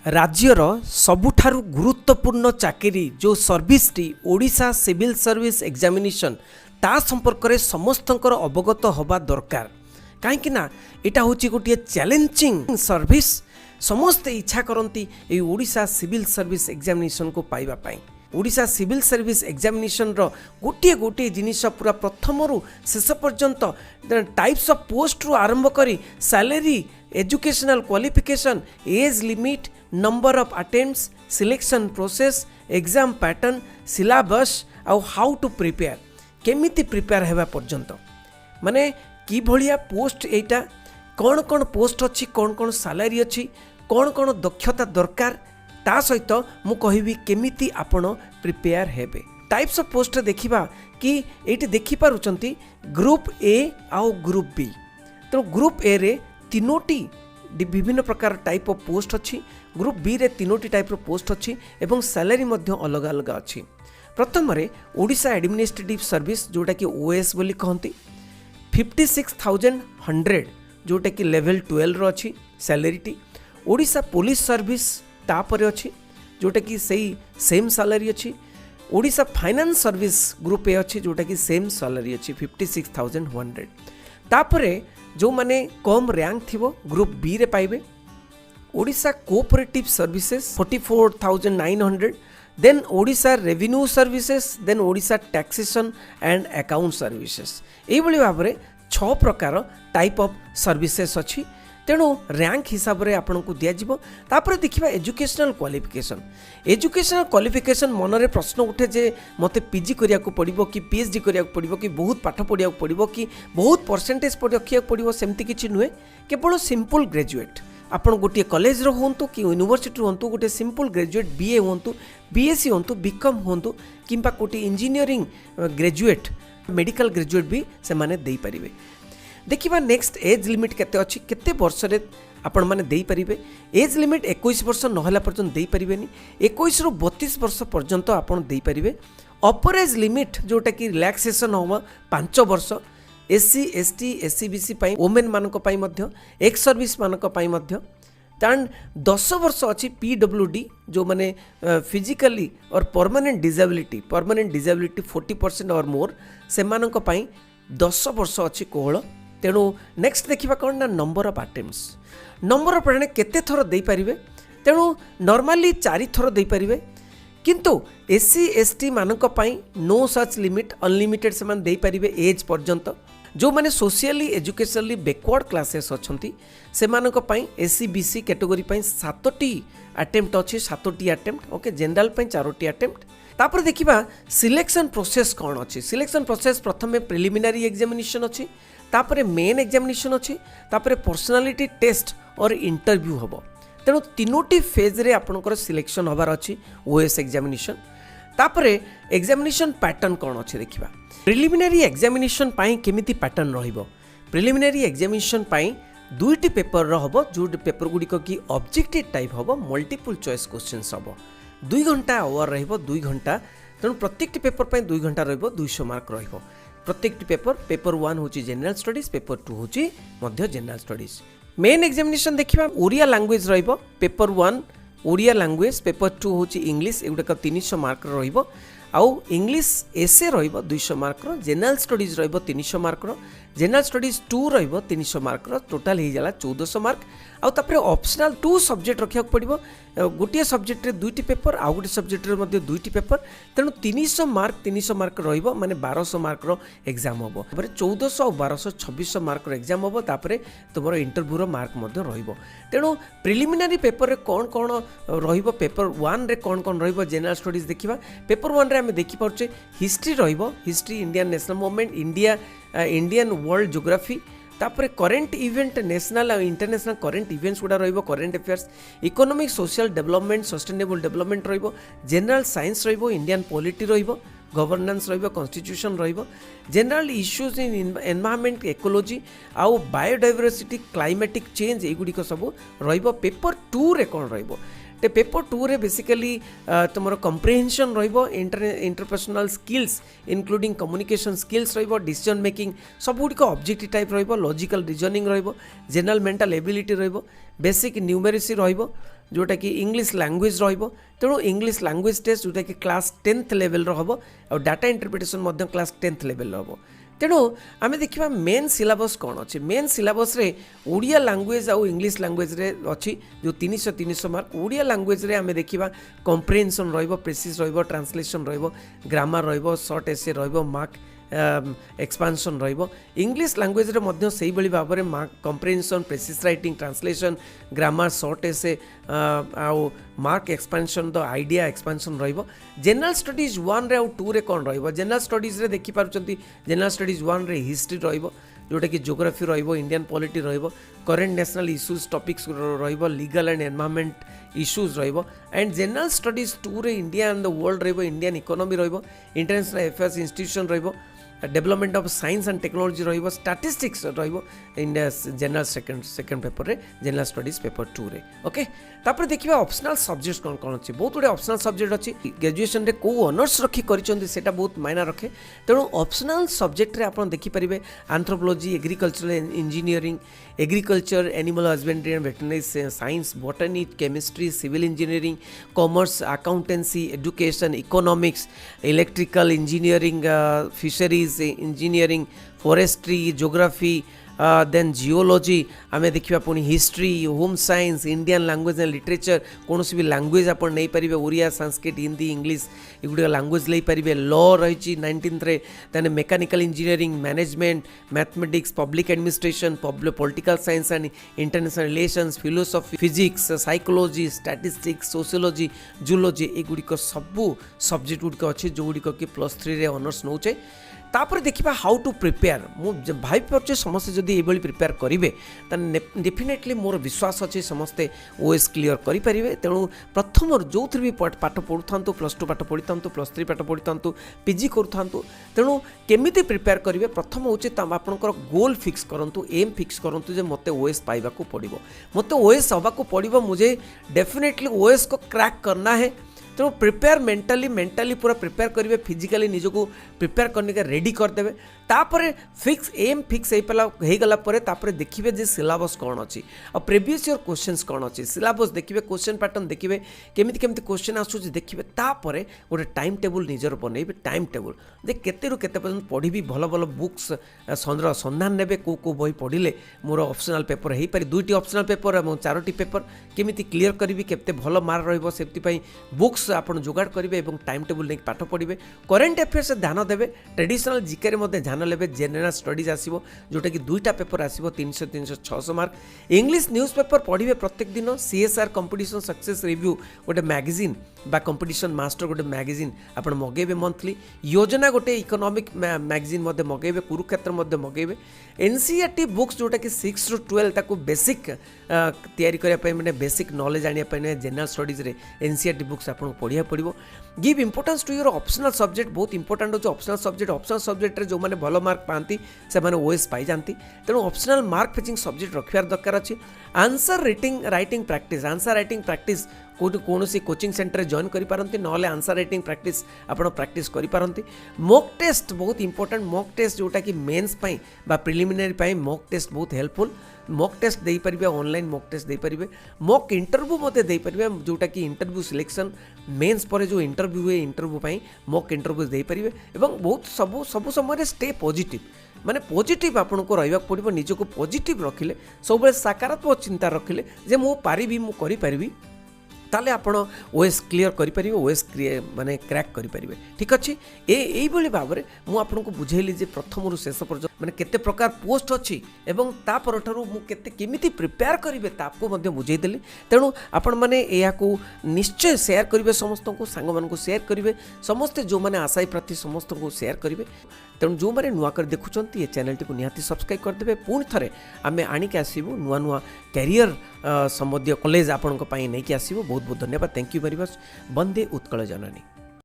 राज्यर सबुठारु गुरुत्वपूर्ण चाकरी जो सर्विस टी ओडिशा सिविल सर्विस एग्जामिनेशन ता संपर्क में समस्तंकर अवगत होबा दरकार कहीं यहाँ हूँ गोटे चैलेंजिंग सर्विस समस्ते इच्छा करती ये ओडिशा सिविल सर्विस एग्जामिनेशन को पाइबा पाई। ओडिशा सिविल सर्विस एग्जामिनेशन रो गोटे गोटे जिनिस पूरा प्रथम रु शेष पर्यंत टाइप्स ऑफ पोस्ट रु आरंभ करी salary educational qualification age limit number of attempts selection process exam pattern syllabus आउ हाउ टू प्रिपेयर केमिति प्रिपेयर हेबा पर्यंत माने कि भलिया पोस्ट एटा कौन कौन पोस्ट अच्छी कौन कौन सैलरी अच्छी कौन कौन दक्षता दरकार ता सहित मु कहिबी केमिति आपण प्रिपेयर हेबे। टाइप्स ऑफ पोस्ट देखिबा कि एटी देखि पारुचंती ग्रुप ए आउ ग्रुप बी। तो ग्रुप ए रे तीनोटी विभिन्न प्रकार टाइप ऑफ पोस्ट अच्छी ग्रुप बी रे तीनोटी टाइप ऑफ पोस्ट अच्छी एवं सैलरी मध्य अलग अलग अच्छी। प्रथम रे ओडिशा एडमिनिस्ट्रेटिव सर्विस जोटा कि ओएस बोली कहती 56,100 जोटा कि लेवल 12 रो अच्छी salary T. Odisha police service तापर अच्छी जोटा कि सही सेम सैलरी अच्छी। Odisha finance service group A अच्छी जोटा कि सेम सैलरी अच्छी 56,100। तापरे जो माने कम रैंक थिबो ग्रुप बी रे पाइबे Odisha cooperative services 44,900। Then Odisha revenue services then Odisha taxation and account services यही भाव में 6 प्रकार टाइप ऑफ सर्विसेज अच्छी। तेणु रैंक हिसाब से आपन को दिज्व। तापर देखिबा एजुकेशनल क्वालिफिकेशन। एजुकेशनल क्वालिफिकेशन मन में प्रश्न उठे जे मते पीजी करिया को पड़िबो कि पीएचडी करिया को पड़िबो कि बहुत पाठ पढ़िया को पड़िबो कि बहुत परसेंटेज रखिया पड़िबो सेमती किछि नुहे केवल सिंपल ग्रेजुएट आपन गोटे कॉलेज रो होंतु कि यूनिवर्सिटी होंतु गोटे सिंपल ग्रेजुएट बीए होंतु बीएससी होंतु बीकॉम होंतु किंबा गोटे इंजीनियरिंग ग्रेजुएट मेडिकल ग्रेजुएट भी से माने देई परिबे। देखिबा नेक्स्ट एज लिमिट केते अछि केते वर्ष रे आपण माने देई परिबे। एज लिमिट 21 वर्ष नहला पर्यंत देई परिबेनी 21 रु 32 वर्ष पर्यंत आपण देई परिबे। अपर एज लिमिट जोटा कि रिलैक्सेशन होवा 5 वर्ष एससी एसटी एससीबीसी पाई वोमेन मानक पाई मध्य एक्स सर्विस मानक पाई मध्य तान 10 वर्ष अच्छी पीडब्ल्यूडी जो माने फिजिकली और परमानेंट डिसेबिलिटी 40% और मोर से मानक पाई 10 वर्ष अच्छी कोहल। तेणु नेक्स्ट देखिबा कौन ना number of attempts number of attempt केते थर देई परिबे। तेणु नॉर्मली 4 थर देई परिबे किंतु एससी एसटी मानक पाई नो सच लिमिट अनलिमिटेड से मान देई परिबे एज पर्यंत। जो माने सोशियली एजुकेशनली बैकवर्ड क्लासेस अच्छी से मानक पाई एससी बीसी कैटेगरी पाई 7टी अटेम्प्ट अच्छी 7टी अटेम्प्ट ओके जनरल पाई 4टी अटेम्प्ट। तापर देखिबा सिलेक्शन प्रोसेस कौन अच्छी। सिलेक्शन प्रोसेस प्रथम प्रिलिमिनरी एग्जामिनेशन अच्छी तापर मेन एग्जामिनेशन अच्छी तापर पर्सनालिटी टेस्ट और इंटरव्यू हम। तेणु तीनोटी फेज रे आपनकर सिलेक्शन होबार अच्छी ओएस एग्जामिनेशन। तापर एग्जामिनेशन पैटर्न कौन अच्छे देखिबा। प्रिलिमिनरी एग्जामिनेशन पाई केमिति पैटर्न रहिबो। प्रिलिमिनरी एग्जामिनेशन पाई 2टी पेपर रहबो जो पेपर गुड़िक कि ऑब्जेक्टिव टाइप हम मल्टीपल चॉइस क्वेश्चंस हम 2 घंटा आवर रहिबो 2 घंटा। तेणु प्रत्येक पेपर पाई 2 घंटा रहिबो 200 मार्क रहिबो प्रत्येक पेपर 1 होची जनरल स्टडीज पेपर 2 होची मध्य जनरल स्टडीज। मेन एग्जामिनेशन देखिबा ओडिया लैंग्वेज रहिबो पेपर 1 ओडिया लैंग्वेज पेपर 2 होची इंग्लिश एगुडा 300 मार्क रहिबो आउ इंग्लिश एसे रहिबो 200 मार्क रो जनरल स्टडीज रहिबो 300 मार्क रो जनरल स्टडीज 2 रहिबो 300 मार्क रो टोटल हे जाला 1400 मार्क। आउ तापर ऑप्शनल 2 सब्जेक्ट रखिया पड़िबो गोटे सब्जेक्ट रे 2टी पेपर आउ गोटे सब्जेक्ट रे मध्ये 2टी पेपर। तेणु 300 मार्क रहिबो माने 1200 मार्क रो एग्जाम होबो। तापर 1400 और 1200 2600 मार्क रो एग्जाम होबो। तापर तुमरो इंटरव्यू रो मार्क मध्ये रहिबो। तेणु प्रिलिमिनरी पेपर रे कोन कोन रहिबो पेपर 1 रे कोन कोन रहिबो जनरल स्टडीज देखिबा। पेपर 1 रे हम देखि पाउचे हिस्ट्री रहिबो history Indian national movement Indian world geography तापर करेंट इवेंट नेशनल और इंटरनेशनल करेंट इवेंट्स गुड़ा रहिबो current affairs economic social development sustainable development रहिबो जनरल साइंस रहिबो इंडियन पॉलिटी रहिबो गवर्नेंस रहिबो कॉन्स्टिट्यूशन रहिबो general issues in environment ecology आउ बायोडायवर्सिटी क्लाइमेटिक चेंज एगुड़िक सब रहिबो। पेपर 2 रे कोन रहिबो ते पेपर 2 रे बेसिकली तुमर कम्प्रिहेंशन रहिबो interpersonal skills including communication skills रहिबो डिसीजन मेकिंग सब गुड़िक ऑब्जेक्टिव टाइप रहिबो लॉजिकल रीजनिंग रहिबो जनरल मेंटल एबिलिटी रहिबो बेसिक न्यूमेरेसी रहिबो जोटा कि इंग्लिश लैंग्वेज रहिबो तेणु इंग्लिश लैंग्वेज टेस्ट जोटा कि क्लास 10th लेवल रहबो और डाटा इंटरप्रिटेशन मध्य क्लास 10th लेवल रहबो। तेणु आम देखा मेन सिलेबस कौन अच्छे मेन सिलेबस रे ओडिया लैंग्वेज आउ इंग्लिश लैंग्वेज रे अच्छी जो 300 मार्क ओडिया लैंग्वेज रे आम देखा कम्प्रिहेंशन रहिबो प्रेसिस रहिबो ट्रांसलेशन रहिबो ग्रामर रहिबो शॉर्ट एसे रहिबो मार्क एक्सपांशन रहिबो इंग्लिश लैंग्वेज रे मध्य सेही बली भाव में mark comprehension precis writing translation grammar short essay आउ mark expansion the idea expansion रहिबो। जनरल स्टडीज 1 रे आउ 2 रे कोन रहिबो जनरल स्टडीज रे देखि पारुचंती जनरल स्टडीज 1 रे हिस्ट्री रहिबो जोटा कि ज्योग्राफी रहिबो इंडियन पॉलिटी रहिबो करेंट नेशनल इश्यूज टॉपिक्स रहिबो लीगल एंड एनवायरनमेंट इश्यूज रहिबो एंड जनरल स्टडीज 2 रे इंडिया एंड द वर्ल्ड रहिबो इंडियन इकोनॉमी रहिबो इंटरनेशनल अफेयर्स इंस्टीट्यूशन रहिबो development of science and technology रहिबो स्टैटिस्टिक्स रहिबो इंडिया जनरल सेकंड पेपर रे जनरल स्टडीज पेपर 2 रे ओके। तापर देखिबा ऑप्शनल सब्जेक्ट कोन कोन अछि बहुत गुडे ऑप्शनल सब्जेक्ट अछि ग्रेजुएशन रे को ऑनर्स रखी करिसंती सेटा बहुत मायना रखे तेणु ऑप्शनल सब्जेक्ट रे आपण देखि परिबे anthropology agricultural engineering agriculture animal husbandry and veterinary science botany chemistry civil engineering commerce accountancy education economics electrical engineering fisheries engineering forestry geography then geology आम देखा पुणी history home science Indian language and literature कौन भी language आप नहीं पारे Odia Sanskrit Hindi English एगुड़ language ले पारे लॉ रही 19th रे then mechanical engineering management mathematics public administration political science and international relations philosophy physics psychology statistics sociology zoology एगुड़िक सबू सब्जेक्ट गुड़िक अच्छे जो गुड़िक कि +3 रे ऑनर्स नौचे। तापर देखिबा हाउ टू प्रिपेयर मु भाई पारे समस्ते जदि ये प्रिपेयर करेंगे डेफिनेटली मोर विश्वास अच्छे समस्ते ओएस क्लीयर करेंगे तेणु प्रथम जो भी पाठ पढ़ु था +2 पाठ पढ़ी था +3 पाठ पढ़ी था पीजी करूँ तेणु केमिति प्रिपेयर करेंगे प्रथम हूँ आपंकर गोल फिक्स करूँ एम फिक्स करूँ जे मते ओएस पाइबा पड़ो मते ओएस हवा पड़ो मुझे डेफिनेटली ओएस को क्रैक करना है तेणु प्रिपेयर मेंटली पूरा प्रिपेयर करेंगे फिजिकली निजको प्रिपेयर करने का रेडी करदे तापर फिक्स एम फिक्स हो गला तापर देखिए जे सिलेबस कौन अच्छी और प्रीवियस ईयर क्वेश्चंस कौन अच्छी सिलेबस देखिए क्वेश्चन पैटर्न देखिए केमिति केमिति क्वेश्चन आसूँ देखिए तापर गोटे टाइम टेबुल निजर बनइबे टाइम टेबुल जे केते पर्यंत पढ़ी भल भल बुक्स संधान नेबे को बही पढ़िले मोर ऑप्शनल पेपर हो पारे 2टी ऑप्शनल पेपर और 4टी पेपर केमिति क्लियर करी केते भल मार्क रहिबो सेति बुक्स आपन जुगाड़ करेंगे और टाइम टेबुल नहीं पाठ पढ़े करेन्ट अफेयर्स ध्यान देवे ट्रेडिशनल जिके ध्यान लेवे जनरल स्टडीज आसो जोटा कि 2टा पेपर आसो 300-600 मार्क इंग्लिश न्यूज पेपर पढ़े प्रत्येक दिन CSR कंपटीशन सक्सेस रिव्यू गोटे मैगजीन बा कंपटीशन मास्टर गोटे मैगजीन आप मगेबे मंथली योजना गोटे इकोनॉमिक मैगजीन मगेबे कुरुक्षेत्र मगेबे NCERT बुक्स जोटा कि 6 to 12 ताको बेसिक तैयारी करने मैंने बेसिक नॉलेज आने जनरल स्टडीज रे NCERT बुक्स आपको पढ़िया पड़ो give importance to your optional subject बहुत इंपोर्टेंट हो ऑप्शनल सब्जेक्ट जो मैंने भल मार्क पाती से ओएस पाई जाती तेणु ऑप्शनल मार्क फेचिंग सब्जेक्ट रखार दरकार अच्छी आंसर राइटिंग प्रैक्टिस कौन सी कोचिंग सेंटर जॉइन करें ना आंसर राइटिंग प्रैक्टिस आपड़ प्रैक्टिस करें मॉक टेस्ट बहुत इंपोर्टेंट मॉक टेस्ट जोटा कि मेंस बा प्रिलिमिनरी मॉक टेस्ट बहुत हेल्पफुल मॉक टेस्ट दे पारे ऑनलाइन मॉक टेस्ट दे पारे मॉक इंटरव्यू मते दे पारे जोटा कि इंटरव्यू सिलेक्शन मेंस पर जो इंटरव्यू हुए इंटरव्यू मॉक इंटरव्यू दे पारे बहुत सब समय स्टे पॉजिटिव माने पॉजिटिव आपन को रहिबा पड़िबो निजको पॉजिटिव रखिले सब बेले सकारात्मक चिंता रखिले जे मो पारिबी मो करि पारिबी ताले आपण ओएस क्लियर करें ओएस माने क्रैक करें ठीक अच्छे यही भाव में मुझे आपको बुझेली जे प्रथम शेष पर्यटन माने केते प्रकार पोस्ट अच्छी एवं तापर ठारू मुझे केमिति प्रिपेयर करेंगे ताको बुझेदेली तेणु आपण मैंने यहाँ निश्चय शेयर करेंगे समस्त को सांग मान शेयर करेंगे समस्ते जो मैंने आशायी प्रार्थी समस्त को शेयर करेंगे तेणु जो मैंने नुआ कर देखुंत ये चैनल टी निहाती सब्सक्राइब करदे पुणी थे आम आणिक आसबू नुआ नुआ कैरियर संबंधी कॉलेज आपण नहीं आसबू बहुत बहुत धन्यवाद thank you very much Vande Utkal Janani.